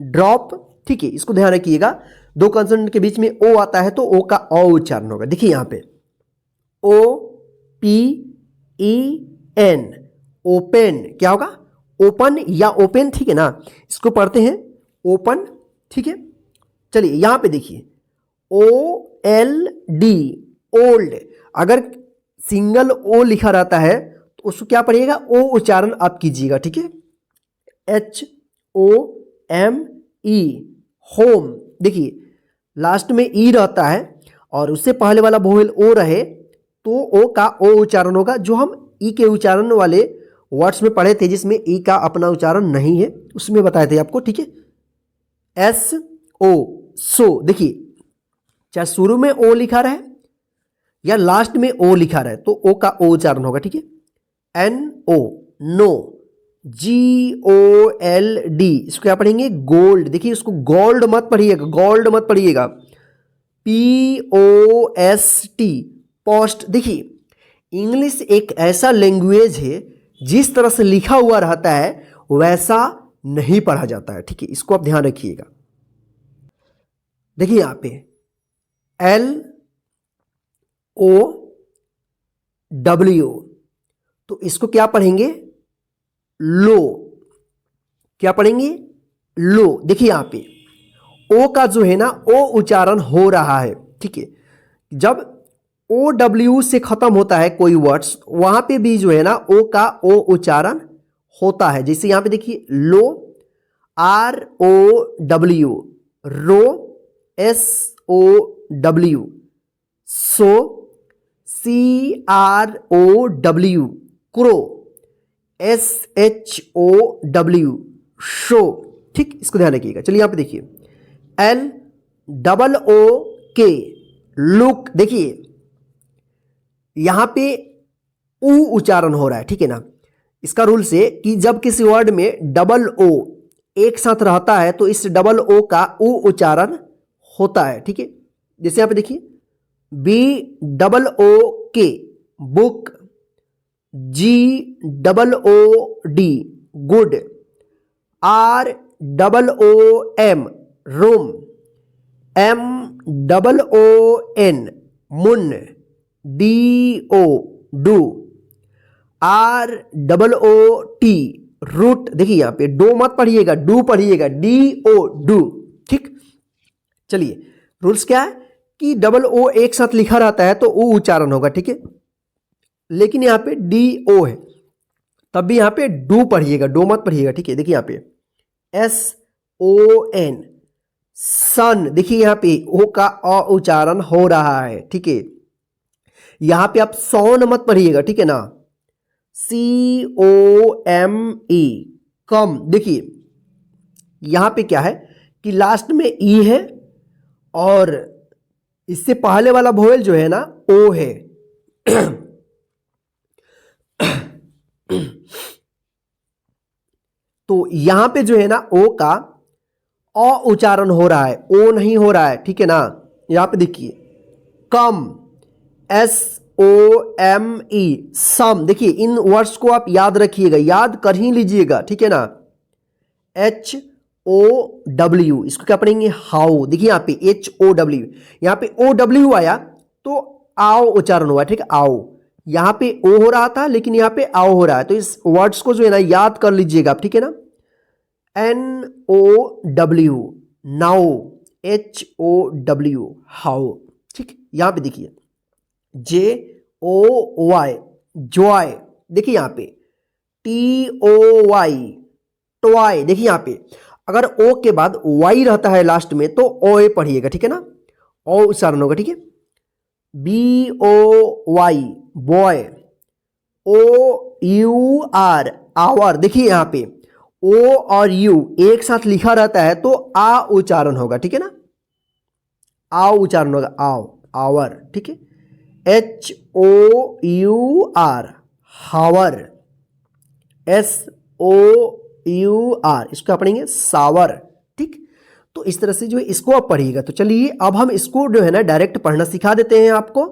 drop, ठीक है। इसको ध्यान रखिएगा, दो कंसोनेंट के बीच में ओ आता है तो ओ का औ उच्चारण होगा। देखिए यहां पे OPEN, ओपन, क्या होगा? ओपन या ओपन, ठीक है ना। इसको पढ़ते हैं ओपन, ठीक है। चलिए यहां पे देखिए OLD, ओल्ड। अगर सिंगल ओ लिखा रहता है तो उसको क्या पढ़िएगा? ओ उच्चारण आप कीजिएगा, ठीक है। HOME, home. देखिए लास्ट में ई रहता है और उससे पहले वाला वोवेल ओ रहे तो ओ का ओ उच्चारण होगा। जो हम ई के उच्चारण वाले वर्ड्स में पढ़े थे जिसमें ई का अपना उच्चारण नहीं है उसमें बताए थे आपको, ठीक है। SO, सो। देखिए चाहे शुरू में ओ लिखा रहे या लास्ट में ओ लिखा रहे तो ओ का ओ उच्चारण होगा, ठीक है। NO, no. GOLD, इसको क्या पढ़ेंगे? गोल्ड। देखिए उसको गोल्ड मत पढ़िएगा, गोल्ड मत पढ़िएगा। POST, post. देखिए इंग्लिश एक ऐसा लैंग्वेज है जिस तरह से लिखा हुआ रहता है वैसा नहीं पढ़ा जाता है, ठीक है। इसको आप ध्यान रखिएगा। देखिए यहां पे LOW, तो इसको क्या पढ़ेंगे? लो। क्या पढ़ेंगे? लो। देखिए यहां पे ओ का जो है ना ओ उच्चारण हो रहा है, ठीक है। जब OW से खत्म होता है कोई वर्ड्स वहां पे भी जो है ना ओ का ओ उच्चारण होता है। जैसे यहां पे देखिए लो, ROW, रो। SOW, सो। CROW, क्रो, SHOW, शो, ठीक, इसको ध्यान रखिएगा। चलिए यहां पे देखिए, LOOK, लुक, देखिए यहां पे ऊ उच्चारण हो रहा है, ठीक है ना। इसका रूल से कि जब किसी वर्ड में डबल ओ एक साथ रहता है तो इस डबल ओ का ऊ उच्चारण होता है, ठीक है। जैसे यहां पे देखिए, BOOK, book, GOOD, good, ROOM, room, MOON, मुन, DO, डू, ROOT, रूट। देखिए यहां पे डो मत पढ़िएगा, डू पढ़िएगा, DO, डू, ठीक। चलिए रूल्स क्या है कि डबल ओ एक साथ लिखा रहता है तो ओ उच्चारण होगा, ठीक है। लेकिन यहां पे DO है तब भी यहां पे डू पढ़िएगा, डो मत पढ़िएगा, ठीक है। देखिए यहां पे SON, सन, देखिए यहां पे ओ का अ उच्चारण हो रहा है, ठीक है। यहां पे आप सौन मत पढ़िएगा, ठीक है ना। COME, कम, देखिए यहां पे क्या है कि लास्ट में ई है और इससे पहले वाला वोवेल जो है ना ओ है। तो यहां पे जो है ना ओ का अ उच्चारण हो रहा है, ओ नहीं हो रहा है, ठीक है ना। यहां पे देखिए कम, SOME, सम, देखिए इन वर्ड्स को आप याद रखिएगा, याद कर ही लीजिएगा, ठीक है ना। HOW, इसको क्या पढ़ेंगे, हाउ, देखिए यहां पे HOW, यहां पे OW आया तो आओ उच्चारण हुआ, ठीक है, आओ। यहां पे ओ हो रहा था लेकिन यहां पे आओ हो रहा है, तो इस वर्ड्स को जो है ना याद कर लीजिएगा आप, ठीक है ना। NOW, नाउ, HOW, हाउ, ठीक। यहां पे देखिए JOY, जॉय, देखिए यहां पे TOY, टॉय, देखिए यहां पे अगर ओ के बाद वाई रहता है लास्ट में तो ओ पढ़िएगा, ठीक है ना, ओ उच्चारण होगा, ठीक है। BOY, बॉय, OUR, आवर, देखिए यहां पे ओ और यू एक साथ लिखा रहता है तो आ उच्चारण होगा, ठीक है ना, आओ उच्चारण होगा, आओ, आवर, ठीक है। HOUR, हावर, SOUR, इसको आप पढ़ेंगे सावर, ठीक। तो इस तरह से जो है इसको आप पढ़िएगा। तो चलिए अब हम इसको जो है ना डायरेक्ट पढ़ना सिखा देते हैं आपको।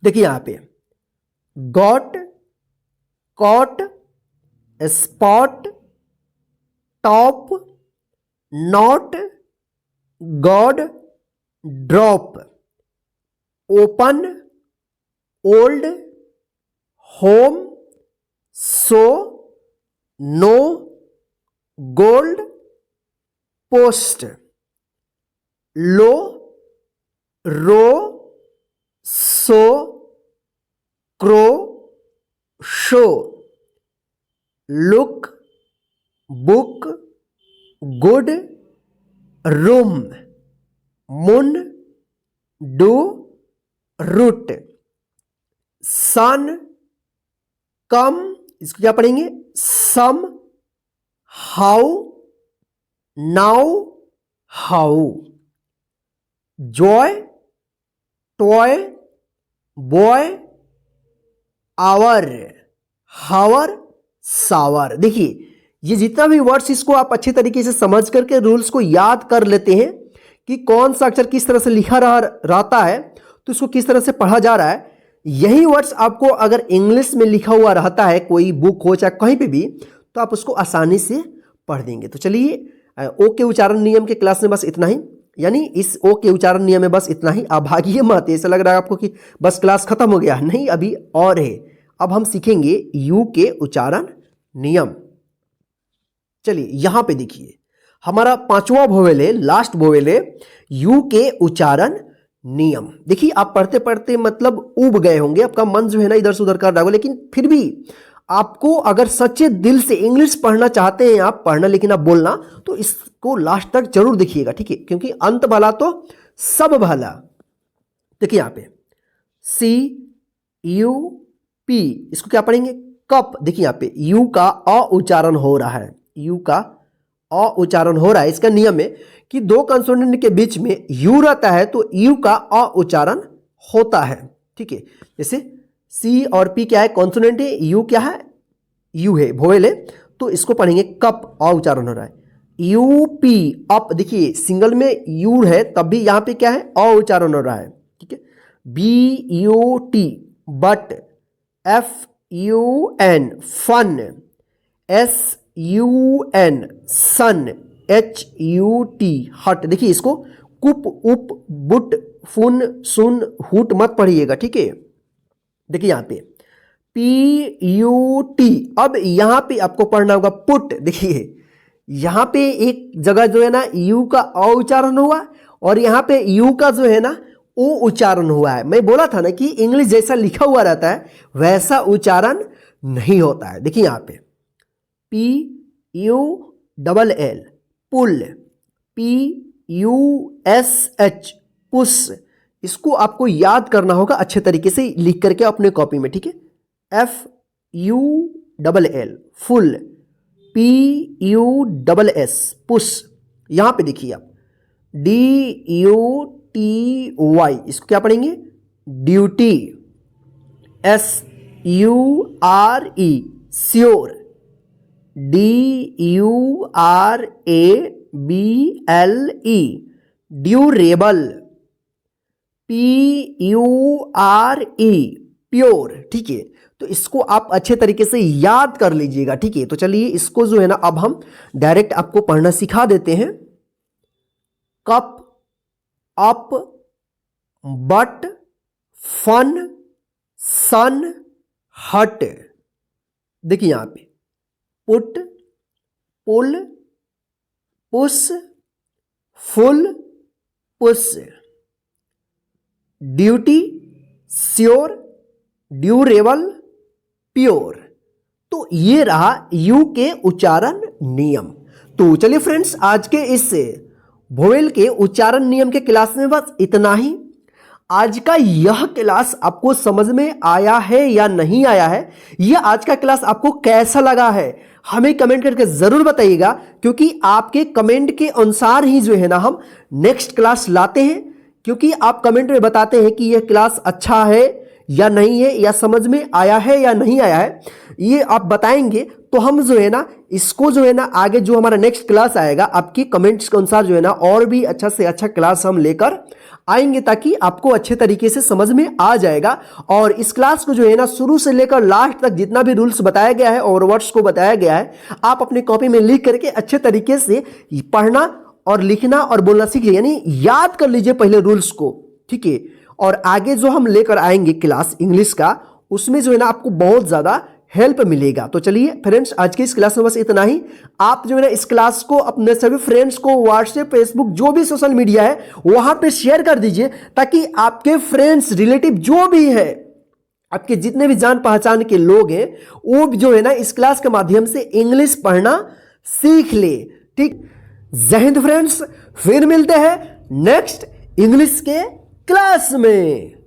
देखिए यहां पे got, cot, spot, top, not, god, drop, open, old, home, so, no, gold, post, low, row, so, crow, show, look, book, good, room, moon, do, root, sun, come, इसको क्या पढ़ेंगे, some, how, now, how, joy, toy, boy, hour, hour, sour. देखिए ये जितना भी words, इसको आप अच्छे तरीके से समझ करके रूल्स को याद कर लेते हैं कि कौन सा अक्षर किस तरह से लिखा रहता है तो इसको किस तरह से पढ़ा जा रहा है। यही वर्ड्स आपको अगर इंग्लिश में लिखा हुआ रहता है कोई बुक हो चाहे कहीं पे भी तो आप उसको आसानी से पढ़ देंगे। तो चलिए ओ के उच्चारण नियम के क्लास में बस इतना ही, यानी इस ओ के उच्चारण नियम में बस इतना ही। आप भागिए मत, ऐसा लग रहा है आपको कि बस क्लास खत्म हो गया, नहीं अभी और है। अब हम सीखेंगे यू के उच्चारण नियम। चलिए यहां पे देखिए हमारा पांचवा वोवेल है, लास्ट वोवेल है यू के उच्चारण नियम। देखिए आप पढ़ते पढ़ते मतलब उब गए होंगे, आपका मन जो है ना इधर से उधर कर रहा होगा, लेकिन फिर भी आपको अगर सच्चे दिल से इंग्लिश पढ़ना चाहते हैं आप, पढ़ना लिखना बोलना, तो इसको लास्ट तक जरूर देखिएगा, ठीक है, क्योंकि अंत भला तो सब भला। देखिए यहां पे C यू पी, इसको क्या पढ़ेंगे? कप। देखिए यहाँ पे यू का अ उच्चारण हो रहा है, यू का अ उच्चारण हो रहा है। इसका नियम है कि दो कंसोनेंट के बीच में यू रहता है तो यू का अ उच्चारण होता है। ठीक है, जैसे सी और पी क्या है? कॉन्सोनेंट है, यू क्या है? यू है, वोवेल है, तो इसको पढ़ेंगे कप, अ उच्चारण हो रहा है। यू पी अप, देखिए सिंगल में यू है तब भी यहाँ पे क्या है? अ उच्चारण हो रहा है। ठीक है, B U T but, F U N fun, S U N sun, H U T hut. देखिए इसको कुप उप बुट फुन सुन हुट मत पढ़िएगा। ठीक है, देखिए यहाँ पे पी यू टी, अब यहाँ पे आपको पढ़ना होगा पुट। देखिए यहाँ पे एक जगह जो है ना यू का अ उच्चारण हुआ और यहाँ पे यू का जो है ना ओ उच्चारण हुआ है। मैं बोला था ना कि इंग्लिश जैसा लिखा हुआ रहता है वैसा उच्चारण नहीं होता है। देखिए यहाँ पे P U double L pull, P U S H push. इसको आपको याद करना होगा अच्छे तरीके से लिख करके अपने कॉपी में। ठीक है, F you double L full, P U double S push. यहां पे देखिए आप डी यू टी वाई, इसको क्या पढ़ेंगे? Duty, S U R E sure, D U R A B L E durable, P U R E pure. ठीक है, तो इसको आप अच्छे तरीके से याद कर लीजिएगा। ठीक है, तो चलिए इसको जो है ना अब हम डायरेक्ट आपको पढ़ना सिखा देते हैं। Cup, up, but, fun, sun, hut. देखिए यहां पे put, pull, push, full, push, duty, sure, durable, pure. तो ये रहा यू के उच्चारण नियम। तो चलिए फ्रेंड्स, आज के इस वोवेल के उच्चारण नियम के क्लास में बस इतना ही। आज का यह क्लास आपको समझ में आया है या नहीं आया है, यह आज का क्लास आपको कैसा लगा है हमें कमेंट करके जरूर बताइएगा, क्योंकि आपके कमेंट के अनुसार ही जो है ना हम नेक्स्ट क्लास लाते हैं। क्योंकि आप कमेंट में बताते हैं कि यह क्लास अच्छा है या नहीं है, या समझ में आया है या नहीं आया है, ये आप बताएंगे तो हम जो है ना इसको जो है ना आगे जो हमारा नेक्स्ट क्लास आएगा आपकी कमेंट्स के अनुसार जो है ना और भी अच्छा से अच्छा क्लास हम लेकर आएंगे, ताकि आपको अच्छे तरीके से समझ में आ जाएगा। और इस क्लास को जो है ना शुरू से लेकर लास्ट तक जितना भी रूल्स बताया गया है और वर्ड्स को बताया गया है, आप अपनी कॉपी में लिख करके अच्छे तरीके से पढ़ना और लिखना और बोलना सीख लीजिए, यानी याद कर लीजिए पहले रूल्स को। ठीक है, और आगे जो हम लेकर आएंगे क्लास इंग्लिश का, उसमें जो है ना आपको बहुत ज्यादा हेल्प मिलेगा। तो चलिए फ्रेंड्स, आज की इस क्लास में बस इतना ही। आप जो है ना इस क्लास को अपने सभी फ्रेंड्स को व्हाट्सएप, फेसबुक, जो भी सोशल मीडिया है वहां पे शेयर कर दीजिए, ताकि आपके फ्रेंड्स, रिलेटिव जो भी है, आपके जितने भी जान पहचान के लोग हैं, वो जो है ना इस क्लास के माध्यम से इंग्लिश पढ़ना सीख ले। ठीक, जय हिंद फ्रेंड्स, फिर मिलते हैं नेक्स्ट इंग्लिश के क्लास में।